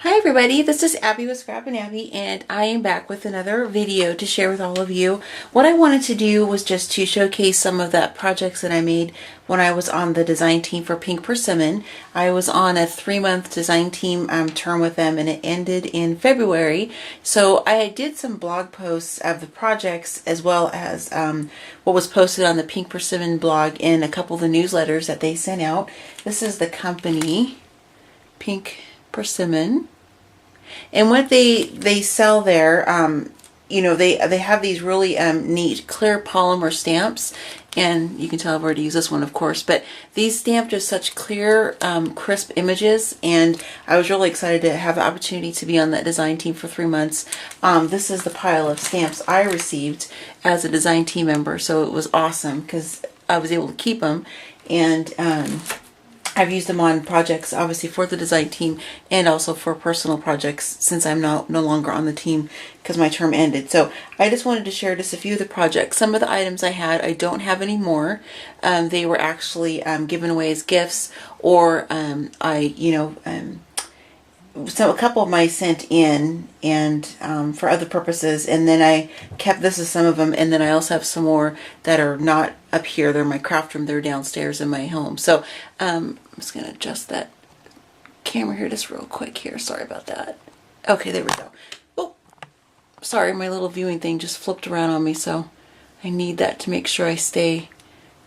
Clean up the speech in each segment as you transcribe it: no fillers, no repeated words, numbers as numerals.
Hi everybody, this is Abby with Scrap and Abby, and I am back with another video to share with all of you. What I wanted to do was just to showcase some of the projects that I made when I was on the design team for Pink Persimmon. I was on a 3-month design team term with them, and it ended in February. So I did some blog posts of the projects as well as what was posted on the Pink Persimmon blog in a couple of the newsletters that they sent out. This is the company, Pink Persimmon, and what they sell there, you know, they have these really neat clear polymer stamps, and you can tell I've already used this one, of course, but these stamp just such clear, crisp images, and I was really excited to have the opportunity to be on that design team for 3 months. This is the pile of stamps I received as a design team member, so it was awesome because I was able to keep them, and I've used them on projects, obviously, for the design team and also for personal projects since I'm no longer on the team because my term ended. So I just wanted to share just a few of the projects. Some of the items I had, I don't have anymore. They were actually given away as gifts, or so a couple of them I sent in and for other purposes, and then I kept, this is some of them, and then I also have some more that are not up here. They're in my craft room. They're downstairs in my home. So I'm just going to adjust that camera here just real quick here. Sorry about that. Okay, there we go. Oh, sorry, my little viewing thing just flipped around on me, so I need that to make sure I stay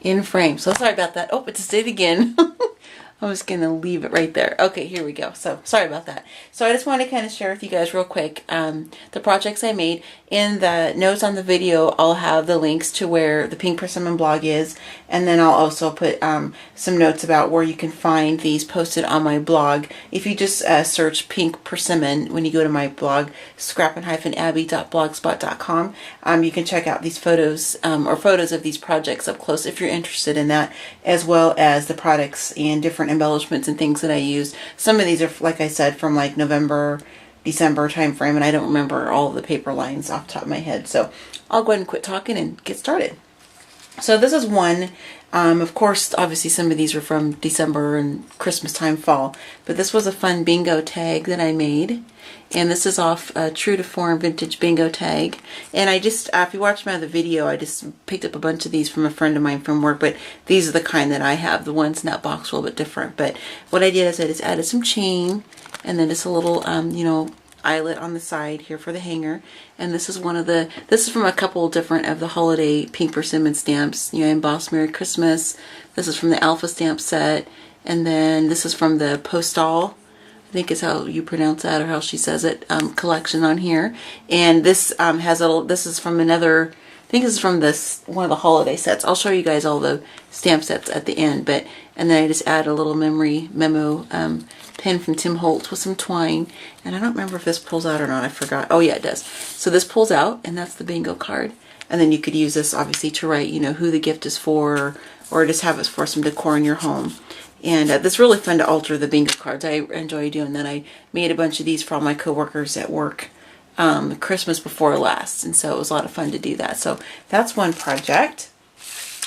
in frame. So sorry about that. Oh, it just did again. I'm just going to leave it right there. Okay, here we go. So, sorry about that. So, I just want to kind of share with you guys real quick the projects I made. In the notes on the video, I'll have the links to where the Pink Persimmon blog is, and then I'll also put some notes about where you can find these posted on my blog. If you just search Pink Persimmon when you go to my blog, scrap-abby.blogspot.com, you can check out these photos or photos of these projects up close if you're interested in that, as well as the products and different embellishments and things that I use. Some of these are, like I said, from like November, December time frame, and I don't remember all of the paper lines off the top of my head. So I'll go ahead and quit talking and get started. So this is one. Of course, obviously some of these are from December and Christmas time, fall, but this was a fun bingo tag that I made. And this is off True to Form Vintage Bingo Tag. And I just, if you watch my other video, I just picked up a bunch of these from a friend of mine from work. But these are the kind that I have. The ones in that box are a little bit different. But what I did is I just added some chain. And then just a little, eyelet on the side here for the hanger. And this is one of the, this is from a couple different of the holiday Pink Persimmon stamps. You know, Embossed Merry Christmas. This is from the Alpha stamp set. And then this is from the Postal, I think is how you pronounce that, or how she says it, collection on here. And this has a little, this is from another, I think this is from this one of the holiday sets. I'll show you guys all the stamp sets at the end, but, and then I just add a little memory memo pin from Tim Holtz with some twine. And I don't remember if this pulls out or not, I forgot. Oh yeah, it does. So this pulls out, and that's the bingo card. And then you could use this obviously to write, you know, who the gift is for, or just have it for some decor in your home. And it's really fun to alter the bingo cards. I enjoy doing that. I made a bunch of these for all my coworkers at work Christmas before last, and so it was a lot of fun to do that. So that's one project.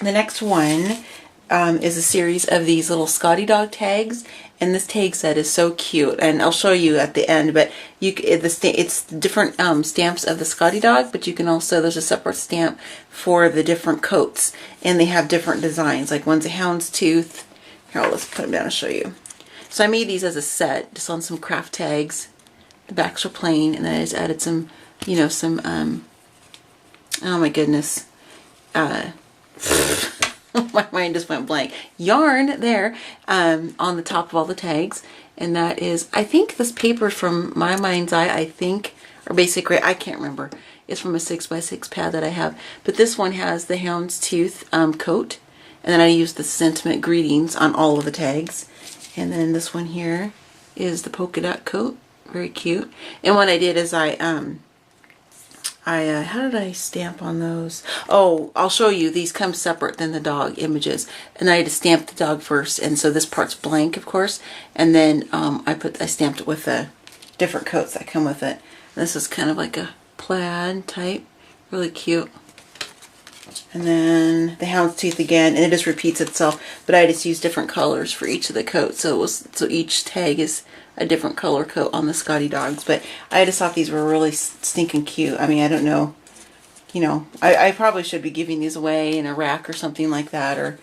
The next one is a series of these little Scotty dog tags, and this tag set is so cute, and I'll show you at the end. But it's different stamps of the Scotty dog, but you can also, there's a separate stamp for the different coats, and they have different designs. Like one's a houndstooth. Here, let's put them down and show you. So I made these as a set, just on some craft tags. The backs are plain, and then I just added some, you know, some, oh my goodness, my mind just went blank. Yarn there on the top of all the tags, and that is, I think this paper from My Mind's Eye, I think, or Basic Gray, I can't remember. It's from a 6x6 pad that I have, but this one has the houndstooth coat. And then I used the sentiment greetings on all of the tags. And then this one here is the polka dot coat. Very cute. And what I did is how did I stamp on those? Oh, I'll show you. These come separate than the dog images. And I had to stamp the dog first. And so this part's blank, of course. And then I stamped it with the different coats that come with it. And this is kind of like a plaid type. Really cute. And then the houndstooth again, and it just repeats itself, but I just use different colors for each of the coats. So each tag is a different color coat on the Scotty dogs. But I just thought these were really stinking cute. I mean, I don't know, you know, I probably should be giving these away in a rack or something like that, or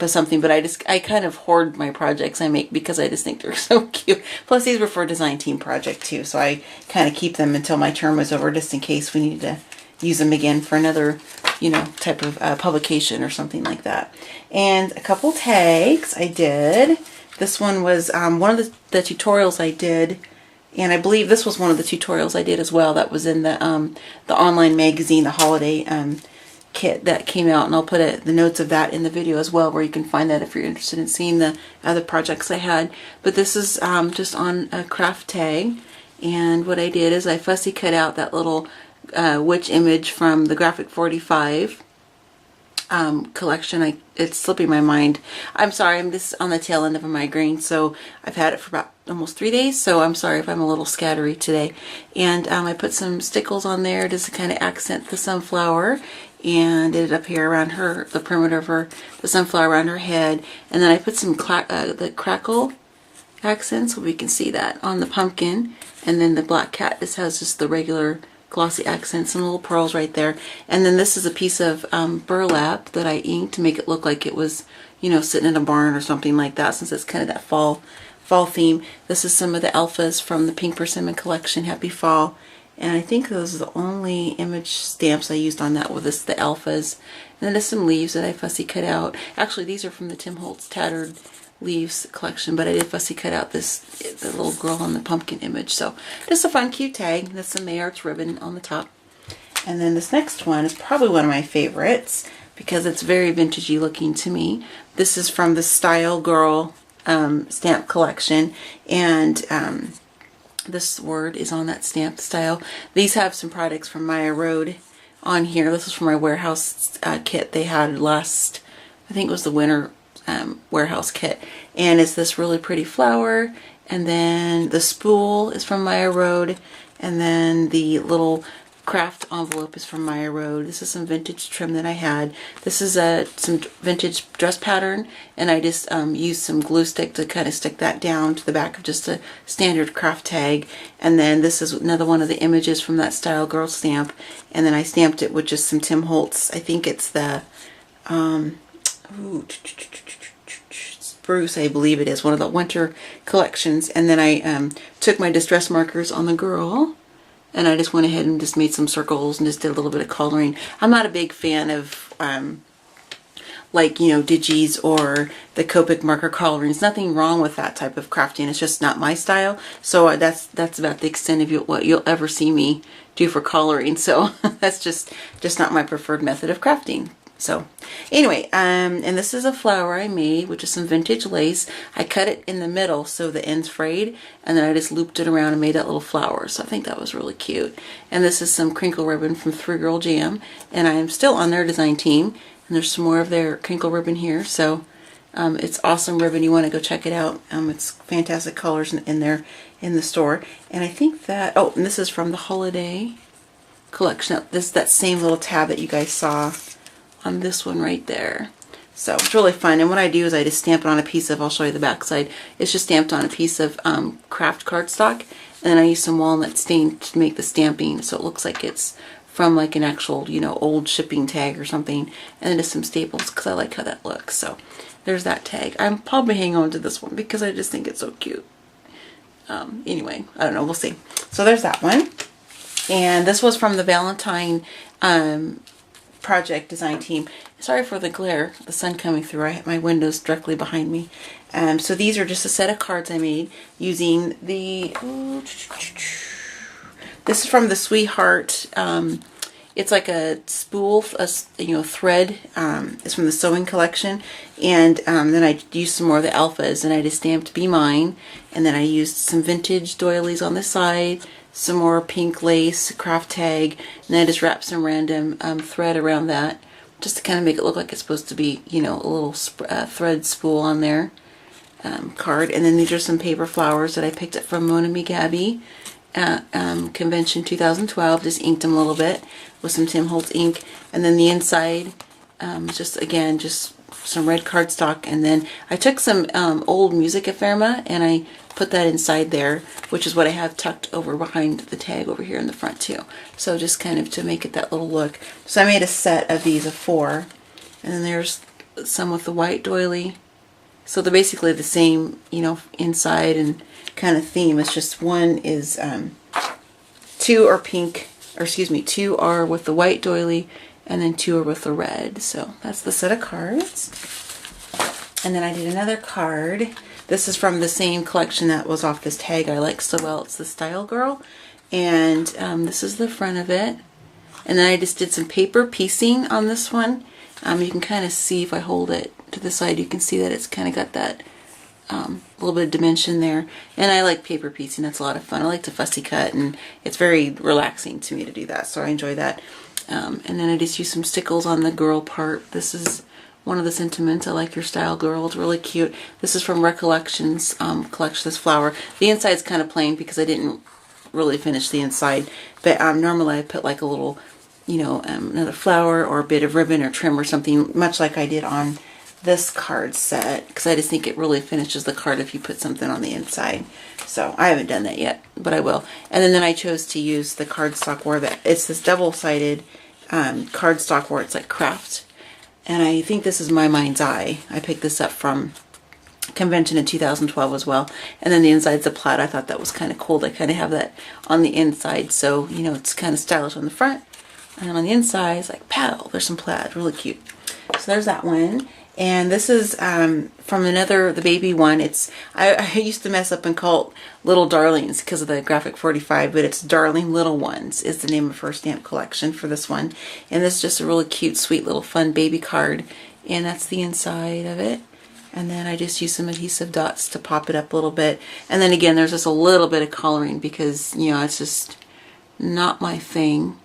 something, but I kind of hoard my projects I make because I just think they're so cute. Plus these were for a design team project too, so I kind of keep them until my term is over, just in case we need to use them again for another, you know, type of publication or something like that. And a couple tags I did. This one was one of the tutorials I did, and I believe this was one of the tutorials I did as well. That was in the online magazine, the holiday kit that came out, and I'll put the notes of that in the video as well, where you can find that if you're interested in seeing the other projects I had. But this is just on a craft tag, and what I did is I fussy cut out that little witch image from the Graphic 45 collection. It's slipping my mind. I'm sorry, I'm just on the tail end of a migraine, so I've had it for about almost 3 days, so I'm sorry if I'm a little scattery today. And I put some stickles on there just to kind of accent the sunflower, and did it up here around the perimeter of the sunflower around her head. And then I put some the crackle accents, so we can see that on the pumpkin. And then the black cat just has just the regular glossy accents and little pearls right there. And then this is a piece of burlap that I inked to make it look like it was, you know, sitting in a barn or something like that, since it's kind of that fall theme. This is some of the alphas from the Pink Persimmon collection, Happy Fall. And I think those are the only image stamps I used on that, with the alphas. And then there's some leaves that I fussy cut out. Actually, these are from the Tim Holtz Tattered Leaves collection, but I did fussy cut out the little girl on the pumpkin image. So just a fun, cute tag. That's some Mayarts ribbon on the top. And then this next one is probably one of my favorites because it's very vintagey looking to me. This is from the Style Girl stamp collection, and this word is on that stamp, style. These have some products from Maya Road on here. This is from my warehouse kit they had last, I think it was the winter warehouse kit. And it's this really pretty flower. And then the spool is from Maya Road. And then the little craft envelope is from Maya Road. This is some vintage trim that I had. This is some vintage dress pattern, and I just used some glue stick to kind of stick that down to the back of just a standard craft tag. And then this is another one of the images from that Style Girl stamp, and then I stamped it with just some Tim Holtz. I think it's the Spruce, I believe it is, one of the winter collections. And then I took my distress markers on the girl, and I just went ahead and just made some circles and just did a little bit of coloring. I'm not a big fan of like, you know, Digis or the Copic marker colorings. Nothing wrong with that type of crafting. It's just not my style. So that's about the extent of what you'll ever see me do for coloring. So that's just not my preferred method of crafting. So anyway, and this is a flower I made, which is some vintage lace. I cut it in the middle so the ends frayed, and then I just looped it around and made that little flower. So I think that was really cute. And this is some crinkle ribbon from 3 Girl Jam, and I am still on their design team. And there's some more of their crinkle ribbon here. So it's awesome ribbon. You want to go check it out. It's fantastic colors in there in the store. And I think that, oh, and this is from the holiday collection. This is that same little tab that you guys saw on this one right there. So it's really fun. And what I do is I just stamp it on a piece of, I'll show you the back side. It's just stamped on a piece of craft cardstock, and then I use some walnut stain to make the stamping so it looks like it's from like an actual, you know, old shipping tag or something. And then just some staples because I like how that looks. So there's that tag. I'm probably hanging on to this one because I just think it's so cute. Anyway, I don't know, we'll see. So there's that one. And this was from the Valentine project design team. Sorry for the glare, the sun coming through. I have my windows directly behind me. So these are just a set of cards I made using the, this is from the Sweetheart. It's like a spool, you know, thread. It's from the sewing collection. And then I used some more of the alphas, and I just stamped Be Mine. And then I used some vintage doilies on the side, some more pink lace craft tag, and then I just wrapped some random thread around that just to kind of make it look like it's supposed to be, you know, a little thread spool on there card. And then these are some paper flowers that I picked up from Mona Me Gabby. Convention 2012. Just inked them a little bit with some Tim Holtz ink. And then the inside, just again, just some red cardstock. And then I took some old music ephemera and I put that inside there, which is what I have tucked over behind the tag over here in the front too. So just kind of to make it that little look. So I made a set of these of 4. And then there's some with the white doily. So they're basically the same, you know, inside and kind of theme. It's just one is 2 are pink, or excuse me, 2 are with the white doily, and then 2 are with the red. So that's the set of cards. And then I did another card. This is from the same collection that was off this tag I like so well. It's the Style Girl. And this is the front of it. And then I just did some paper piecing on this one. You can kind of see if I hold it to the side, you can see that it's kind of got that little bit of dimension there. And I like paper piecing. That's a lot of fun. I like to fussy cut, and it's very relaxing to me to do that. So I enjoy that. And then I just used some stickles on the girl part. This is one of the sentiments. I like your style, girl. It's really cute. This is from Recollections collection, this flower. The inside's kind of plain because I didn't really finish the inside. But normally I put like a little, you know, another flower or a bit of ribbon or trim or something, much like I did on this card set, because I just think it really finishes the card if you put something on the inside. So I haven't done that yet, but I will. And then I chose to use the cardstock where it's this double-sided cardstock where it's like craft. And I think this is My Mind's Eye. I picked this up from Convention in 2012 as well. And then the inside's a plaid. I thought that was kind of cool. They kind of have that on the inside, so you know it's kind of stylish on the front. And on the inside, it's like, pow, there's some plaid. Really cute. So there's that one. And this is from another, the baby one. It's I used to mess up and call it Little Darlings because of the graphic 45, but it's Darling Little Ones is the name of her stamp collection for this one. And this is just a really cute, sweet little fun baby card. And that's the inside of it. And then I just use some adhesive dots to pop it up a little bit. And then again, there's just a little bit of coloring because, you know, it's just not my thing.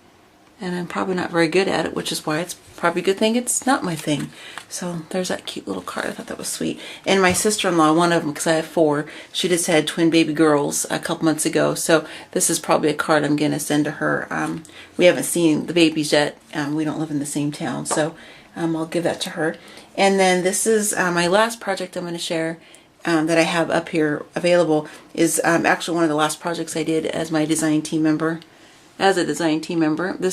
And I'm probably not very good at it, which is why it's probably a good thing it's not my thing. So there's that cute little card. I thought that was sweet. And my sister-in-law, one of them, because I have 4, she just had twin baby girls a couple months ago. So this is probably a card I'm going to send to her. We haven't seen the babies yet. We don't live in the same town. So I'll give that to her. And then this is my last project I'm going to share that I have up here available is actually one of the last projects I did as my design team member. This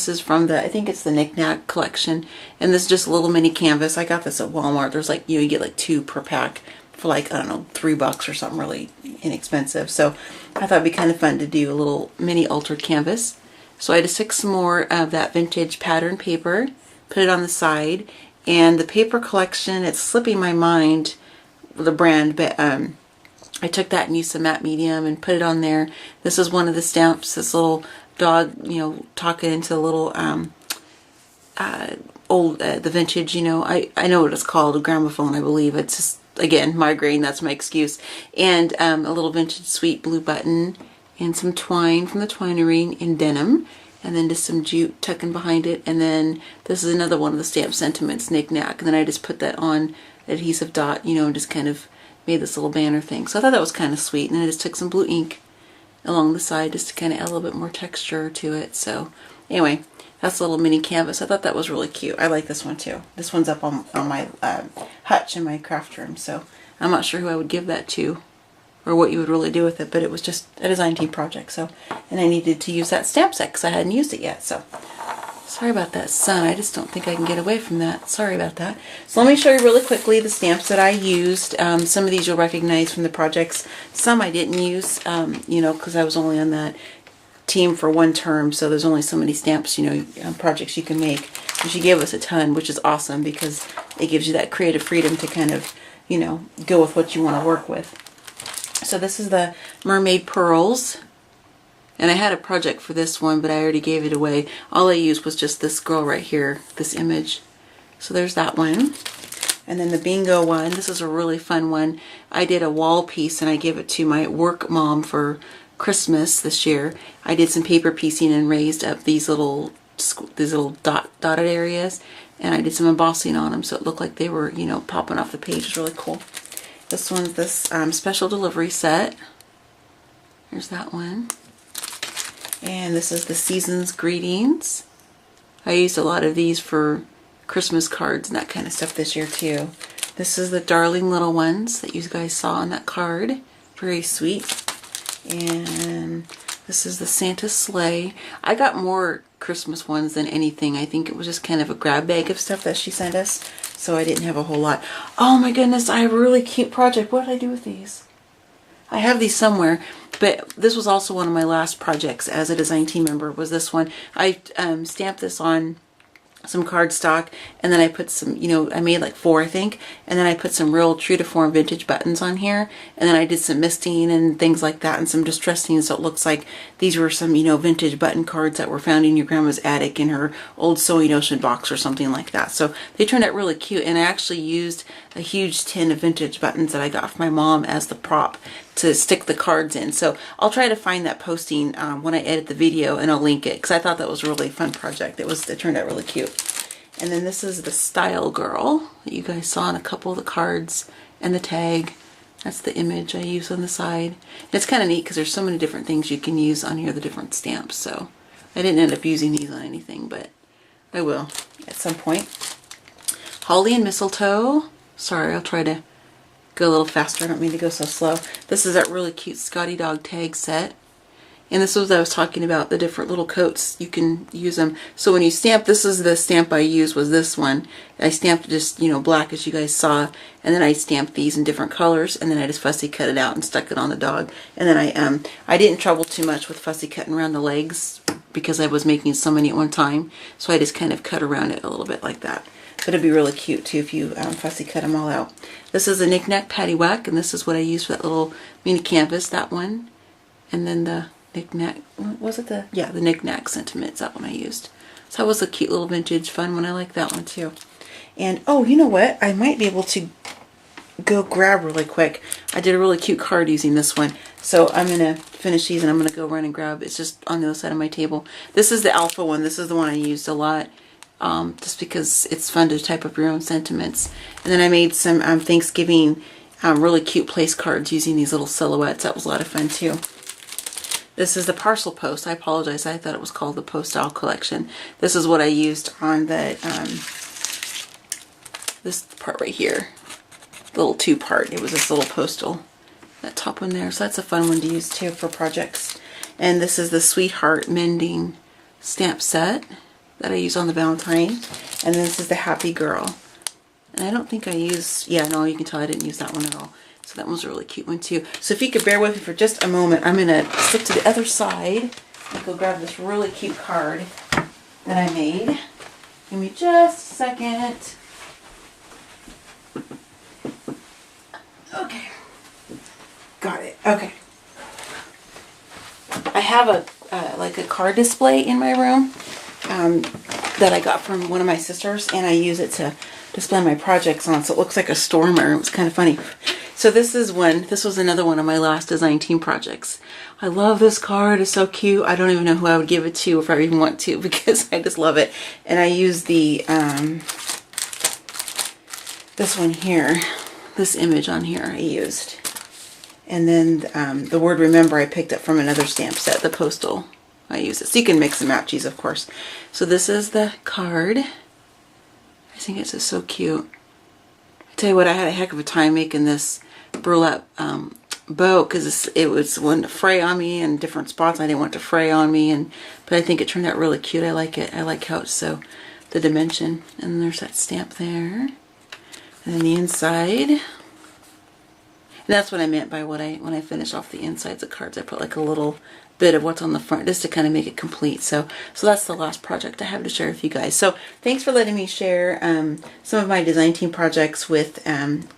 is from the, I think it's the Knick Knack collection, and this is just a little mini canvas. I got this at Walmart. There's like, you get like 2 per pack for like, I don't know, $3 or something really inexpensive. So I thought it'd be kind of fun to do a little mini altered canvas. So I just took some more of that vintage pattern paper, put it on the side, and the paper collection, it's slipping my mind the brand, but I took that and used some matte medium and put it on there. This is one of the stamps, this little dog, you know, talking into the little the vintage, you know, I know what it's called, a gramophone, I believe. It's just, again, migraine, that's my excuse. And a little vintage sweet blue button and some twine from the Twinery in denim, and then just some jute tucking behind it. And then this is another one of the stamp sentiments, Knick Knack, and then I just put that on adhesive dot, you know, and just kind of made this little banner thing. So I thought that was kind of sweet. And then I just took some blue ink along the side just to kind of add a little bit more texture to it. So anyway, that's a little mini canvas. I thought that was really cute. I like this one too. This one's up on my hutch in my craft room, so I'm not sure who I would give that to or what you would really do with it, but it was just a design team project. So, and I needed to use that stamp set because I hadn't used it yet. So sorry about that sun. I just don't think I can get away from that. Sorry about that. So let me show you really quickly the stamps that I used. Some of these you'll recognize from the projects. Some I didn't use, you know, because I was only on that team for 1 term. So there's only so many stamps, you know, projects you can make. And she gave us a ton, which is awesome because it gives you that creative freedom to kind of, you know, go with what you want to work with. So this is the Mermaid Pearls. And I had a project for this one, but I already gave it away. All I used was just this girl right here, this image. So there's that one. And then the bingo one, this is a really fun one. I did a wall piece and I gave it to my work mom for Christmas this year. I did some paper piecing and raised up these little dotted areas. And I did some embossing on them so it looked like they were, you know, popping off the page. It's really cool. This one's this special delivery set. There's that one. And this is the Season's Greetings. I used a lot of these for Christmas cards and that kind of stuff this year too. This is the Darling Little Ones that you guys saw on that card. Very sweet. And this is the Santa Sleigh. I got more Christmas ones than anything. I think it was just kind of a grab bag of stuff that she sent us, so I didn't have a whole lot. Oh my goodness, I have a really cute project. What did I do with these? I have these somewhere, but this was also one of my last projects as a design team member, was this one. I stamped this on some cardstock, and then I put some, you know, I made like 4 I think, and then I put some real true to form vintage buttons on here, and then I did some misting and things like that and some distressing, so it looks like these were some, you know, vintage button cards that were found in your grandma's attic in her old sewing ocean box or something like that. So they turned out really cute, and I actually used a huge tin of vintage buttons that I got from my mom as the prop to stick the cards in. So I'll try to find that posting when I edit the video, and I'll link it because I thought that was a really fun project. It turned out really cute. And then this is the Style Girl that you guys saw on a couple of the cards, and the tag. That's the image I use on the side. And it's kind of neat because there's so many different things you can use on here, the different stamps. So I didn't end up using these on anything, but I will at some point. Holly and Mistletoe. Sorry, I'll try to go a little faster. I don't mean to go so slow. This is that really cute Scotty Dog tag set. And this was what I was talking about, the different little coats. You can use them. So when you stamp, this is the stamp I used, was this one. I stamped just, you know, black as you guys saw. And then I stamped these in different colors. And then I just fussy cut it out and stuck it on the dog. And then I didn't trouble too much with fussy cutting around the legs because I was making so many at one time. So I just kind of cut around it a little bit like that. But it'd be really cute too if you fussy cut them all out. This is a Knick Knack Paddywhack, and this is what I used for that little mini canvas, that one. And then the Knick Knack, was it the Knick Knack Sentiments, that one I used. So that was a cute little vintage fun one. I like that one too. And oh, you know what? I might be able to go grab really quick. I did a really cute card using this one. So I'm going to finish these and I'm going to go run and grab. It's just on the other side of my table. This is the Alpha one. This is the one I used a lot. Just because it's fun to type up your own sentiments. And then I made some Thanksgiving really cute place cards using these little silhouettes. That was a lot of fun too. This is the Parcel Post. I apologize. I thought it was called the Postal Collection. This is what I used on the this part right here. Little 2-part. It was this little postal. That top one there. So that's a fun one to use too for projects. And this is the Sweetheart Mending stamp set that I use on the Valentine. And then this is the Happy Girl. And I don't think I use, yeah, no, you can tell I didn't use that one at all. So that one's a really cute one too. So if you could bear with me for just a moment, I'm going to stick to the other side and go grab this really cute card that I made. Give me just a second. Okay. Got it. Okay. I have a like a card display in my room that I got from one of my sisters, and I use it to display my projects on, so it looks like a store in my room. It's kind of funny. So this was another one of my last design team projects. I love this card. It's so cute. I don't even know who I would give it to if I even want to, because I just love it. And I use the this one here, this image on here I used. And then the word remember I picked up from another stamp set, the postal. I use it. So you can mix and match these, of course. So this is the card. I think it's just so cute. I tell you what, I had a heck of a time making this burlap bow, because it was one to fray on me in different spots. I didn't want it to fray on me, but I think it turned out really cute. I like it. I like how it's so, the dimension. And then there's that stamp there. And then the inside. And that's what I meant by when I finish off the insides of cards. I put like a little bit of what's on the front just to kind of make it complete. So that's the last project I have to share with you guys. So thanks for letting me share some of my design team projects with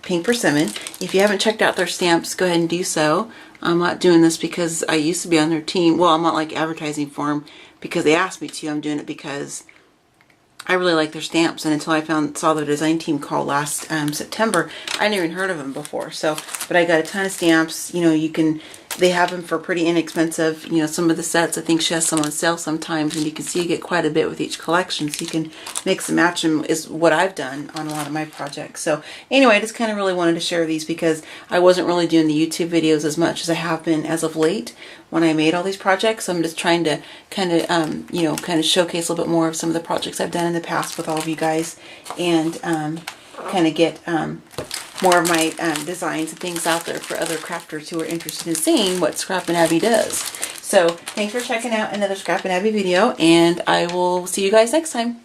Pink Persimmon. If you haven't checked out their stamps, go ahead and do so. I'm not doing this because I used to be on their team. Well, I'm not like advertising for them because they asked me to. I'm doing it because I really like their stamps, and until I saw their design team call last September, I never even heard of them before. So, but I got a ton of stamps. You know, you can they have them for pretty inexpensive. You know, some of the sets, I think she has some on sale sometimes, and you can see you get quite a bit with each collection, so you can mix and match them is what I've done on a lot of my projects. So anyway, I just kind of really wanted to share these because I wasn't really doing the YouTube videos as much as I have been as of late when I made all these projects. So I'm just trying to kind of, you know, kind of showcase a little bit more of some of the projects I've done in the past with all of you guys, and kind of get more of my designs and things out there for other crafters who are interested in seeing what Scrappin' Abby does. So thanks for checking out another Scrappin' Abby video, and I will see you guys next time.